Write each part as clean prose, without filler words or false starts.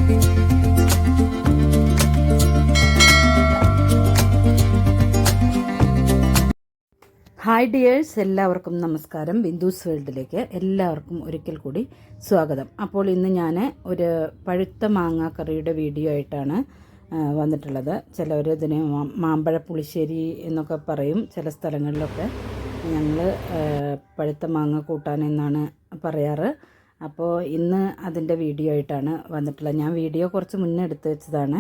Hi dears, എല്ലാവർക്കും നമസ്കാരം. ബിന്ദുസ് വേൾഡിലേക്ക് എല്ലാവർക്കും ഒരിക്കൽ കൂടി സ്വാഗതം. അപ്പോൾ ഇന്ന് ഞാൻ ഒരു പഴുത്ത മാങ്ങ കറിയുടെ വീഡിയോ ആയിട്ടാണ് വന്നിട്ടുള്ളത്. ചിലവർ ഇതിന് മാമ്പഴ പുളിശ്ശേരി എന്നൊക്കെ പറയും. ചില സ്ഥലങ്ങളിലൊക്കെ ഞങ്ങൾ പഴുത്ത മാങ്ങ കൂട്ടാൻ എന്നാണ് പറയാറ്. അപ്പോൾ ഇന്ന് അതിൻ്റെ വീഡിയോ ആയിട്ടാണ് വന്നിട്ടുള്ളത്. ഞാൻ വീഡിയോ കുറച്ച് മുന്നേ എടുത്ത് വെച്ചതാണ്.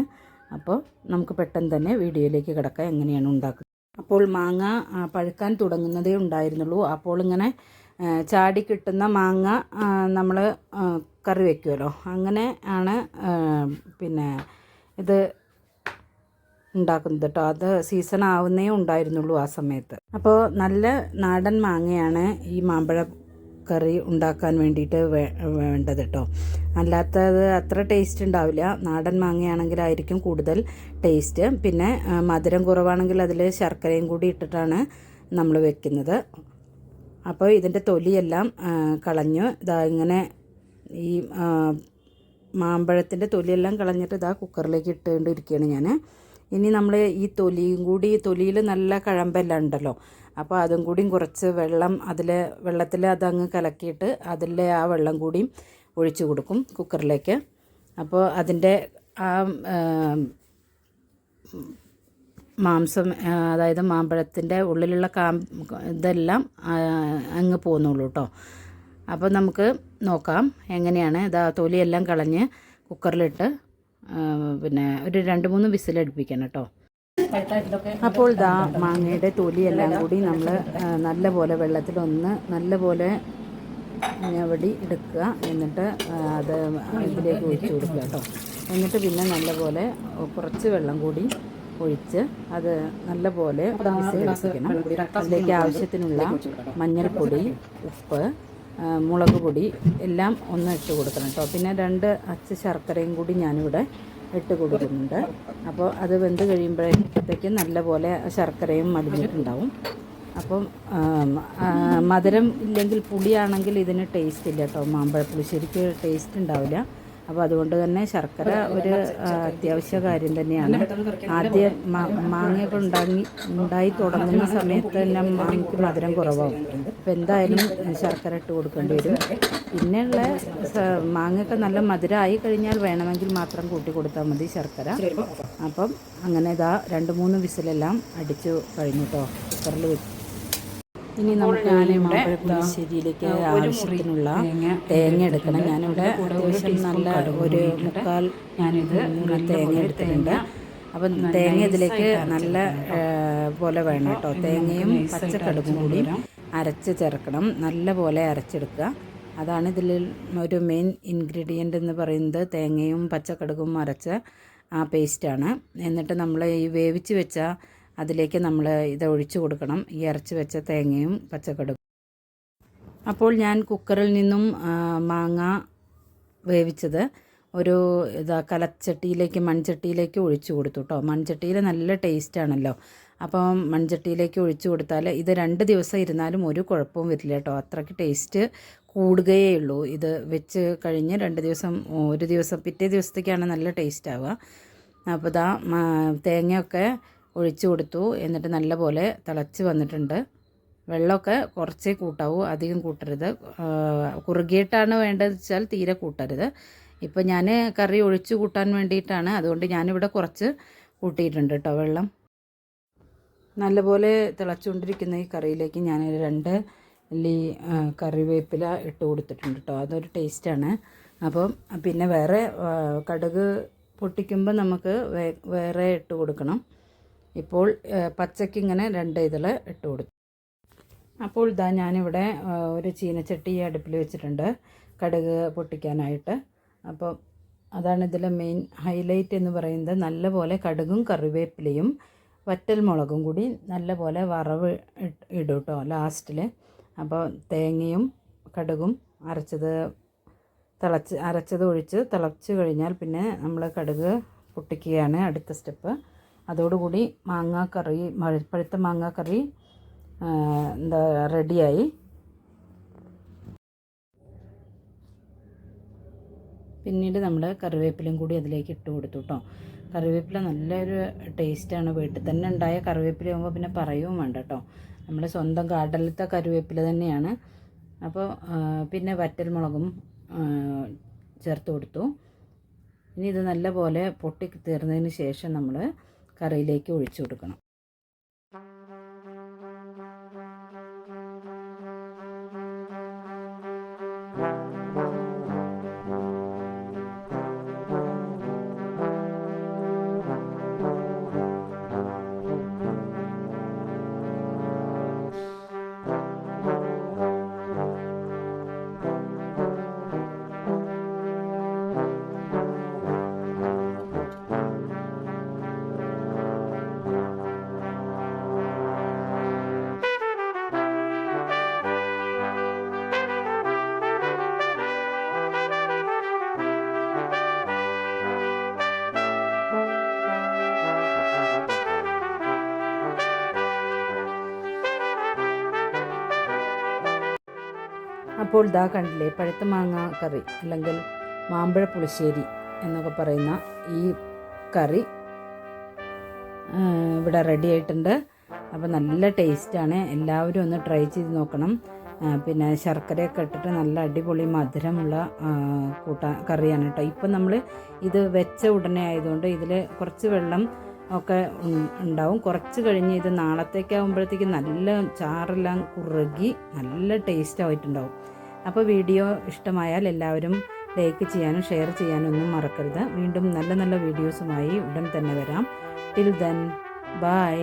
അപ്പോൾ നമുക്ക് പെട്ടെന്ന് തന്നെ വീഡിയോയിലേക്ക് കിടക്കാം, എങ്ങനെയാണ് ഉണ്ടാക്കുന്നത്. അപ്പോൾ മാങ്ങ പഴുക്കാൻ തുടങ്ങുന്നതേ ഉണ്ടായിരുന്നുള്ളൂ. അപ്പോൾ ഇങ്ങനെ ചാടി കിട്ടുന്ന മാങ്ങ നമ്മൾ കറി വയ്ക്കുമല്ലോ, അങ്ങനെ ആണ് പിന്നെ ഇത് ഉണ്ടാക്കുന്നത് കേട്ടോ. അത് സീസൺ ആവുന്നേ ഉണ്ടായിരുന്നുള്ളൂ ആ സമയത്ത്. അപ്പോൾ നല്ല നാടൻ മാങ്ങയാണ് ഈ മാമ്പഴ കറി ഉണ്ടാക്കാൻ വേണ്ടിയിട്ട് വേണ്ടത് കേട്ടോ. അല്ലാത്തത് അത്ര ടേസ്റ്റ് ഉണ്ടാവില്ല. നാടൻ മാങ്ങയാണെങ്കിലായിരിക്കും കൂടുതൽ ടേസ്റ്റ്. പിന്നെ മധുരം കുറവാണെങ്കിൽ അതിൽ ശർക്കരയും കൂടി ഇട്ടിട്ടാണ് നമ്മൾ വെക്കുന്നത്. അപ്പോൾ ഇതിൻ്റെ തൊലിയെല്ലാം കളഞ്ഞു ഇതാ ഇങ്ങനെ ഈ മാമ്പഴത്തിൻ്റെ തൊലിയെല്ലാം കളഞ്ഞിട്ട് ഇതാ കുക്കറിലേക്ക് ഇട്ടുകൊണ്ടിരിക്കുകയാണ് ഞാൻ. ഇനി നമ്മൾ ഈ തൊലിയും കൂടി, തൊലിയിൽ നല്ല കഴമ്പെല്ലാം ഉണ്ടല്ലോ, അപ്പോൾ അതും കൂടിയും കുറച്ച് വെള്ളം വെള്ളത്തിൽ അതങ്ങ് കലക്കിയിട്ട് അതിലെ ആ വെള്ളം കൂടിയും ഒഴിച്ചു കൊടുക്കും കുക്കറിലേക്ക്. അപ്പോൾ അതിൻ്റെ ആ മാംസം, അതായത് മാമ്പഴത്തിൻ്റെ ഉള്ളിലുള്ള ഇതെല്ലാം അങ്ങ് പോകുന്നുള്ളൂ കേട്ടോ. അപ്പോൾ നമുക്ക് നോക്കാം എങ്ങനെയാണ്. ഇതാ തൊലിയെല്ലാം കളഞ്ഞ് കുക്കറിലിട്ട് പിന്നെ ഒരു 2-3 വിസിലടുപ്പിക്കണം കേട്ടോ. അപ്പോൾ ഇതാ മാങ്ങയുടെ തൊലിയെല്ലാം കൂടി നമ്മൾ നല്ലപോലെ വെള്ളത്തിലൊന്ന് നല്ലപോലെ ഞവടി എടുക്കുക. എന്നിട്ട് അത് ഇതിലേക്ക് ഒഴിച്ച് കൊടുക്കുക കേട്ടോ. എന്നിട്ട് പിന്നെ നല്ലപോലെ കുറച്ച് വെള്ളം കൂടി ഒഴിച്ച് അത് നല്ലപോലെ വിസിലടിപ്പിക്കണം. അതിലേക്ക് ആവശ്യത്തിനുള്ള മഞ്ഞൾപ്പൊടി, ഉപ്പ്, മുളക് പൊടി എല്ലാം ഒന്ന് ഇട്ട് കൊടുക്കണം കേട്ടോ. പിന്നെ 2 അച്ച് ശർക്കരയും കൂടി ഞാനിവിടെ ഇട്ട് കൊടുക്കുന്നുണ്ട്. അപ്പോൾ അത് വെന്ത് കഴിയുമ്പോഴത്തേക്കും നല്ലപോലെ ശർക്കരയും മടിഞ്ഞിട്ടുണ്ടാവും. അപ്പം മധുരം ഇല്ലെങ്കിൽ, പുളിയാണെങ്കിൽ ഇതിന് ടേസ്റ്റ് ഇല്ല കേട്ടോ. മാമ്പഴ പുളിശ്ശേരിക്ക് ടേസ്റ്റ് ഉണ്ടാവില്ല. അപ്പോൾ അതുകൊണ്ട് തന്നെ ശർക്കര ഒരു അത്യാവശ്യ കാര്യം തന്നെയാണ്. ആദ്യം മാങ്ങയൊക്കെ ഉണ്ടായി തുടങ്ങുന്ന സമയത്ത് തന്നെ മാങ്ങയ്ക്ക് മധുരം കുറവാകും. അപ്പോൾ എന്തായാലും ശർക്കര ഇട്ട് കൊടുക്കേണ്ടി വരും. പിന്നെയുള്ള മാങ്ങയൊക്കെ നല്ല മധുരമായി കഴിഞ്ഞാൽ വേണമെങ്കിൽ മാത്രം കൂട്ടി കൊടുത്താൽ മതി ശർക്കര. അപ്പം അങ്ങനെ ഇതാ 2-3 വിസിലെല്ലാം അടിച്ചു കഴിഞ്ഞു കേട്ടോ കുക്കറിൽ വെച്ച്. ഇനി നമുക്ക് മാമ്പഴ പുളിശ്ശേരിയിലേക്ക് ആവശ്യത്തിനുള്ള തേങ്ങ എടുക്കണം. ഞാനിവിടെ അത്യാവശ്യം നല്ല ഒരു 3/4 തേങ്ങ എടുത്തിട്ടുണ്ട്. അപ്പം തേങ്ങ ഇതിലേക്ക് നല്ല പോലെ വേണം കേട്ടോ. തേങ്ങയും പച്ചക്കടുകും കൂടി അരച്ച് ചേർക്കണം. നല്ല പോലെ അരച്ചെടുക്കുക. അതാണ് ഇതിൽ ഒരു മെയിൻ ഇൻഗ്രീഡിയൻ്റ് എന്ന് പറയുന്നത്. തേങ്ങയും പച്ചക്കടുകും അരച്ച ആ പേസ്റ്റാണ്. എന്നിട്ട് നമ്മൾ ഈ വേവിച്ച് വെച്ച അതിലേക്ക് നമ്മൾ ഇത് ഒഴിച്ചു കൊടുക്കണം, ഈ അരച്ച് വെച്ച തേങ്ങയും പച്ചക്കടുകും. അപ്പോൾ ഞാൻ കുക്കറിൽ നിന്നും മാങ്ങ വേവിച്ചത് ഒരു കലച്ചട്ടിയിലേക്ക്, മൺചട്ടിയിലേക്ക് ഒഴിച്ചു കൊടുത്തു കേട്ടോ. മൺചട്ടിയിൽ നല്ല ടേസ്റ്റാണല്ലോ. അപ്പം മൺചട്ടിയിലേക്ക് ഒഴിച്ചു കൊടുത്താൽ ഇത് 2 ദിവസം ഇരുന്നാലും ഒരു കുഴപ്പവും വരില്ല കേട്ടോ. അത്രയ്ക്ക് ടേസ്റ്റ് കൂടുകയേ ഉള്ളൂ. ഇത് വെച്ച് കഴിഞ്ഞ് 2 ദിവസം, ഒരു ദിവസം, പിറ്റേ ദിവസത്തേക്കാണ് നല്ല ടേസ്റ്റ് ആവുക. അപ്പോൾ ഇതാ തേങ്ങയൊക്കെ ഒഴിച്ചു കൊടുത്തു. എന്നിട്ട് നല്ലപോലെ തിളച്ച് വന്നിട്ടുണ്ട്. വെള്ളമൊക്കെ കുറച്ചേ കൂട്ടാവൂ, അധികം കൂട്ടരുത്. കുറുകിയിട്ടാണ് വേണ്ടതെന്ന് വെച്ചാൽ തീരെ കൂട്ടരുത്. ഇപ്പോൾ ഞാൻ കറി ഒഴിച്ചു കൂട്ടാൻ വേണ്ടിയിട്ടാണ്, അതുകൊണ്ട് ഞാനിവിടെ കുറച്ച് കൂട്ടിയിട്ടുണ്ട് കേട്ടോ വെള്ളം. നല്ലപോലെ തിളച്ചുകൊണ്ടിരിക്കുന്ന ഈ കറിയിലേക്ക് ഞാൻ 2 അല്ലി കറിവേപ്പില ഇട്ട് കൊടുത്തിട്ടുണ്ട് കേട്ടോ. അതൊരു ടേസ്റ്റാണ്. അപ്പം പിന്നെ വേറെ കടുക് പൊട്ടിക്കുമ്പോൾ നമുക്ക് വേറെ ഇട്ട് കൊടുക്കണം. ഇപ്പോൾ പച്ചയ്ക്ക് ഇങ്ങനെ 2 ഇതിൽ ഇട്ട് കൊടുത്തു. അപ്പോൾ ഇതാ ഞാനിവിടെ ഒരു ചീനച്ചട്ടി അടുപ്പിൽ വെച്ചിട്ടുണ്ട് കടുക് പൊട്ടിക്കാനായിട്ട്. അപ്പോൾ അതാണ് ഇതിലെ മെയിൻ ഹൈലൈറ്റ് എന്ന് പറയുന്നത്. നല്ലപോലെ കടുകും കറിവേപ്പിലയും വറ്റൽ മുളകും കൂടി നല്ലപോലെ വറവ് ഇടും കേട്ടോ ലാസ്റ്റിൽ. അപ്പോൾ തേങ്ങയും കടുകും അരച്ചത് ഒഴിച്ച് തിളച്ച് കഴിഞ്ഞാൽ പിന്നെ നമ്മൾ കടുക് പൊട്ടിക്കുകയാണ് അടുത്ത സ്റ്റെപ്പ്. അതോടുകൂടി പഴുത്ത മാങ്ങ കറി റെഡിയായി. പിന്നീട് നമ്മൾ കറിവേപ്പിലയും കൂടി അതിലേക്ക് ഇട്ട് കൊടുത്തു കേട്ടോ. കറിവേപ്പില നല്ലൊരു ടേസ്റ്റാണ്. വീട്ടിൽ തന്നെ ഉണ്ടായ കറിവേപ്പില ആകുമ്പോൾ പിന്നെ പറയുകയും വേണ്ട കേട്ടോ. നമ്മൾ സ്വന്തം ഗാർഡനിലത്തെ കറിവേപ്പില തന്നെയാണ്. അപ്പോൾ പിന്നെ വറ്റൽമുളകും ചേർത്ത് കൊടുത്തു. ഇനി ഇത് നല്ലപോലെ പൊട്ടി തീർന്നതിന് ശേഷം നമ്മൾ കറിയിലേക്ക് ഒഴിച്ചു കൊടുക്കണം. അപ്പോൾ ഇതാ കണ്ടില്ലേ, പഴുത്ത മാങ്ങ കറി അല്ലെങ്കിൽ മാമ്പഴ പുളിശ്ശേരി എന്നൊക്കെ പറയുന്ന ഈ കറി ഇവിടെ റെഡി ആയിട്ടുണ്ട്. അപ്പോൾ നല്ല ടേസ്റ്റാണ്. എല്ലാവരും ഒന്ന് ട്രൈ ചെയ്ത് നോക്കണം. പിന്നെ ശർക്കരയൊക്കെ ഇട്ടിട്ട് നല്ല അടിപൊളി മധുരമുള്ള കറിയാണ് കേട്ടോ. ഇപ്പം നമ്മൾ ഇത് വെച്ച ഉടനെ ആയതുകൊണ്ട് ഇതിൽ കുറച്ച് വെള്ളം ഒക്കെ ഉണ്ടാവും. കുറച്ച് കഴിഞ്ഞ് ഇത് നാളത്തേക്കാവുമ്പോഴത്തേക്ക് നല്ല ചാറെല്ലാം കുറുകി നല്ല ടേസ്റ്റ് ആയിട്ടുണ്ടാവും. അപ്പോൾ വീഡിയോ ഇഷ്ടമായാൽ എല്ലാവരും ലൈക്ക് ചെയ്യാനും ഷെയർ ചെയ്യാനും ഒന്നും മറക്കരുത്. വീണ്ടും നല്ല നല്ല വീഡിയോസുമായി ഉടൻ തന്നെ വരാം. Till then bye.